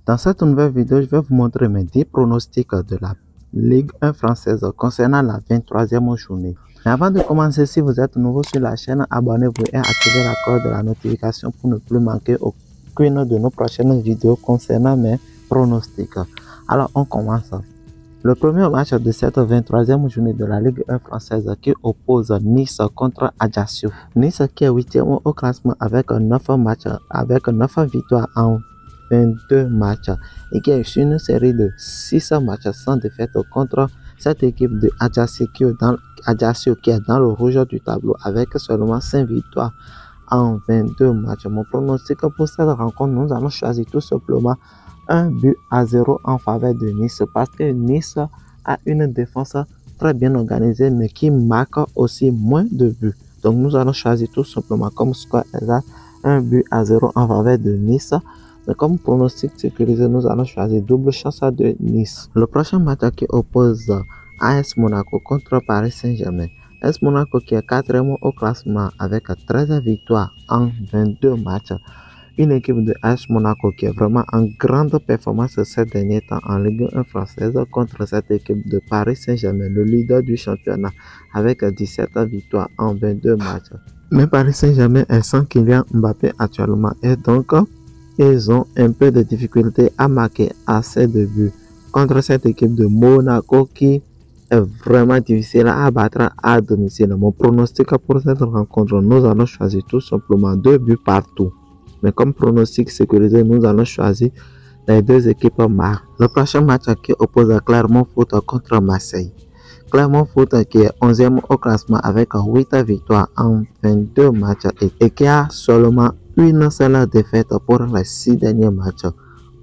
Dans cette nouvelle vidéo, je vais vous montrer mes 10 pronostics de la Ligue 1 française concernant la 23e journée. Mais avant de commencer, si vous êtes nouveau sur la chaîne, abonnez-vous et activez la cloche de la notification pour ne plus manquer aucune de nos prochaines vidéos concernant mes pronostics. Alors, on commence. Le premier match de cette 23e journée de la Ligue 1 française qui oppose Nice contre Ajaccio. Nice qui est 8e au classement avec 9 victoires en 22 matchs et qui a eu une série de 6 matchs sans défaite contre cette équipe de Ajaccio qui est dans le rouge du tableau avec seulement 5 victoires en 22 matchs. Mon pronostic pour cette rencontre, nous allons choisir tout simplement 1-0 en faveur de Nice parce que Nice a une défense très bien organisée mais qui marque aussi moins de buts. Donc nous allons choisir tout simplement comme score exact 1-0 en faveur de Nice. Mais comme pronostic sécurisé, nous allons choisir double chance de Nice. Le prochain match qui oppose AS Monaco contre Paris Saint-Germain. AS Monaco qui est 4e au classement avec 13 victoires en 22 matchs. Une équipe de AS Monaco qui est vraiment en grande performance ces derniers temps en Ligue 1 française contre cette équipe de Paris Saint-Germain, le leader du championnat avec 17 victoires en 22 matchs. Mais Paris Saint-Germain est sans Kylian Mbappé actuellement et donc ils ont un peu de difficulté à marquer assez de buts contre cette équipe de Monaco qui est vraiment difficile à battre à domicile. Mon pronostic pour cette rencontre, nous allons choisir tout simplement 2 buts partout. Mais comme pronostic sécurisé, nous allons choisir les deux équipes marques. Le prochain match qui oppose Clermont Foot contre Marseille. Clermont Foot qui est 11e au classement avec 8 victoires en 22 matchs et qui a seulement une seule défaite pour les 6 derniers matchs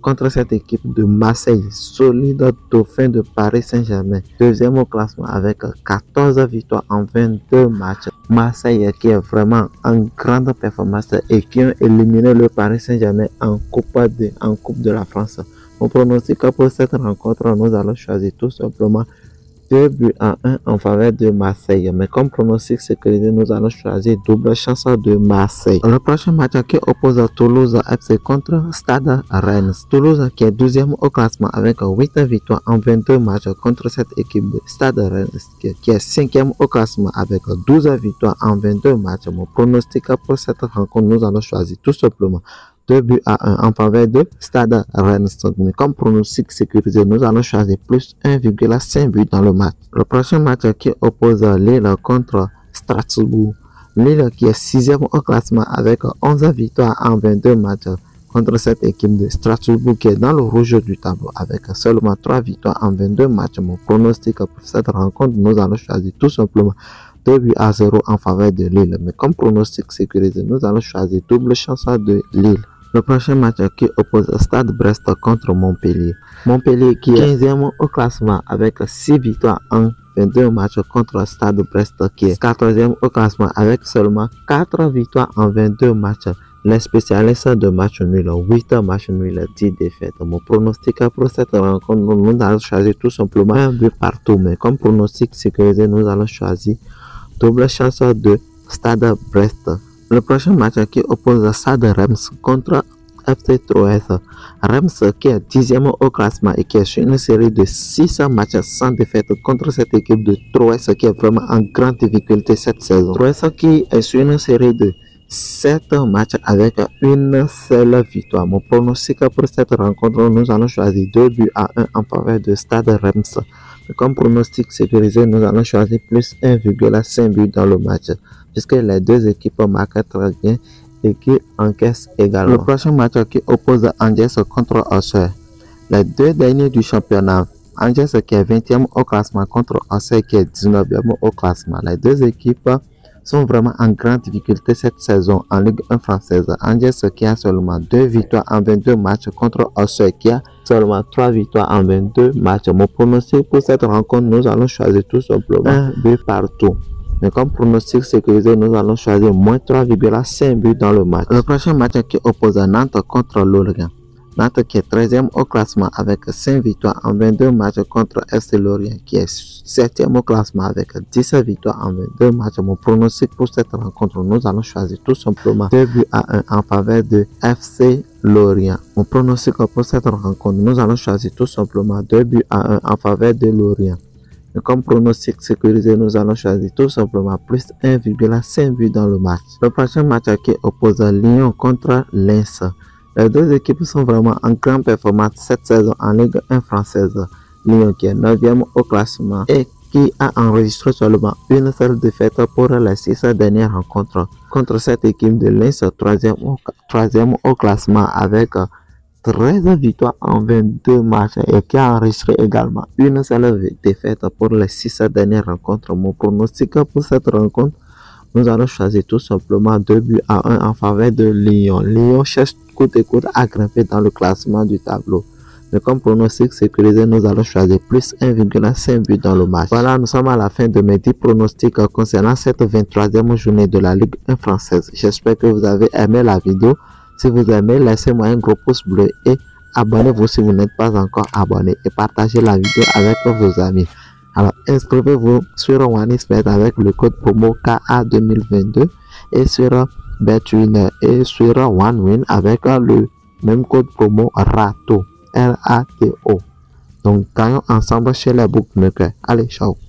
contre cette équipe de Marseille, solide dauphin de Paris Saint-Germain, 2e au classement avec 14 victoires en 22 matchs. Marseille qui est vraiment en grande performance et qui ont éliminé le Paris Saint-Germain en Coupe de la France. Mon pronostic pour cette rencontre, nous allons choisir tout simplement 2-1 en faveur de Marseille. Mais comme pronostic sécurisé, nous allons choisir double chance de Marseille. Le prochain match qui oppose Toulouse FC contre Stade Rennes. Toulouse qui est 12e au classement avec 8 victoires en 22 matchs contre cette équipe de Stade Rennes qui est 5e au classement avec 12 victoires en 22 matchs. Mon pronostic pour cette rencontre, nous allons choisir tout simplement 2-1 en faveur de Stade Rennes. Mais comme pronostic sécurisé, nous allons choisir plus 1,5 but dans le match. Le prochain match qui oppose Lille contre Strasbourg. Lille qui est 6e au classement avec 11 victoires en 22 matchs contre cette équipe de Strasbourg qui est dans le rouge du tableau avec seulement 3 victoires en 22 matchs. Mon pronostic pour cette rencontre, nous allons choisir tout simplement 2-0 en faveur de Lille. Mais comme pronostic sécurisé, nous allons choisir double chance de Lille. Le prochain match qui oppose Stade Brest contre Montpellier. Montpellier qui est 15e au classement avec 6 victoires en 22 matchs contre Stade Brest qui est 14e au classement avec seulement 4 victoires en 22 matchs. Les spécialistes de match nul, 8 matchs nuls, 10 défaites. Mon pronostic pour cette rencontre, nous allons choisir tout simplement 1 but partout. Mais comme pronostic sécurisé, nous allons choisir double chance de Stade Brest. Le prochain match qui oppose Stade Reims contre FC Troyes. Reims qui est 10e au classement et qui est sur une série de 6 matchs sans défaite contre cette équipe de Troyes qui est vraiment en grande difficulté cette saison. Troyes qui est sur une série de 7 matchs avec une seule victoire. Mon pronostic pour cette rencontre, nous allons choisir 2-1 en faveur de Stade Reims. Comme pronostic sécurisé, nous allons choisir plus 1,5 but dans le match puisque les deux équipes marquent très bien et qui encaissent également. Le prochain match qui oppose Angers contre Auxerre. Les deux derniers du championnat. Angers qui est 20e au classement contre Auxerre qui est 19e au classement. Les deux équipes sont vraiment en grande difficulté cette saison en Ligue 1 française. Angers qui a seulement 2 victoires en 22 matchs contre Auxerre qui a seulement 3 victoires en 22 matchs. Mon pronostic pour cette rencontre, nous allons choisir tout simplement 1 but partout. Mais comme pronostic sécurisé, nous allons choisir moins 3,5 buts dans le match. Le prochain match qui oppose Nantes contre Lorient. Nantes qui est 13e au classement avec 5 victoires en 22 matchs contre FC Lorient qui est 7e au classement avec 17 victoires en 22 matchs. Mon pronostic pour cette rencontre, nous allons choisir tout simplement 2 buts à 1 en faveur de FC Lorient. Mon pronostic pour cette rencontre, nous allons choisir tout simplement 2 buts à 1 en faveur de Lorient. Et comme pronostic sécurisé, nous allons choisir tout simplement plus 1,5 buts dans le match. Le prochain match qui oppose Lyon contre Lens. Les deux équipes sont vraiment en grande performance cette saison en Ligue 1 française. Lyon qui est 9e au classement et qui a enregistré seulement une seule défaite pour les 6 dernières rencontres contre cette équipe de Lens 3e au classement avec 13 victoires en 22 matchs et qui a enregistré également une seule défaite pour les 6 dernières rencontres. Mon pronostic pour cette rencontre, nous allons choisir tout simplement 2 buts à 1 en faveur de Lyon. Lyon cherche coûte et coûte à grimper dans le classement du tableau. Mais comme pronostic sécurisé, nous allons choisir plus 1,5 but dans le match. Voilà, nous sommes à la fin de mes 10 pronostics concernant cette 23e journée de la Ligue 1 française. J'espère que vous avez aimé la vidéo. Si vous aimez, laissez-moi un gros pouce bleu et abonnez-vous si vous n'êtes pas encore abonné et partagez la vidéo avec vos amis. Alors, inscrivez-vous sur OneXBet avec le code promo KA2022 et sur BetWinner et sur OneWin avec le même code promo RATO, R-A-T-O. Donc, gagnons ensemble chez les bookmakers. Allez, ciao!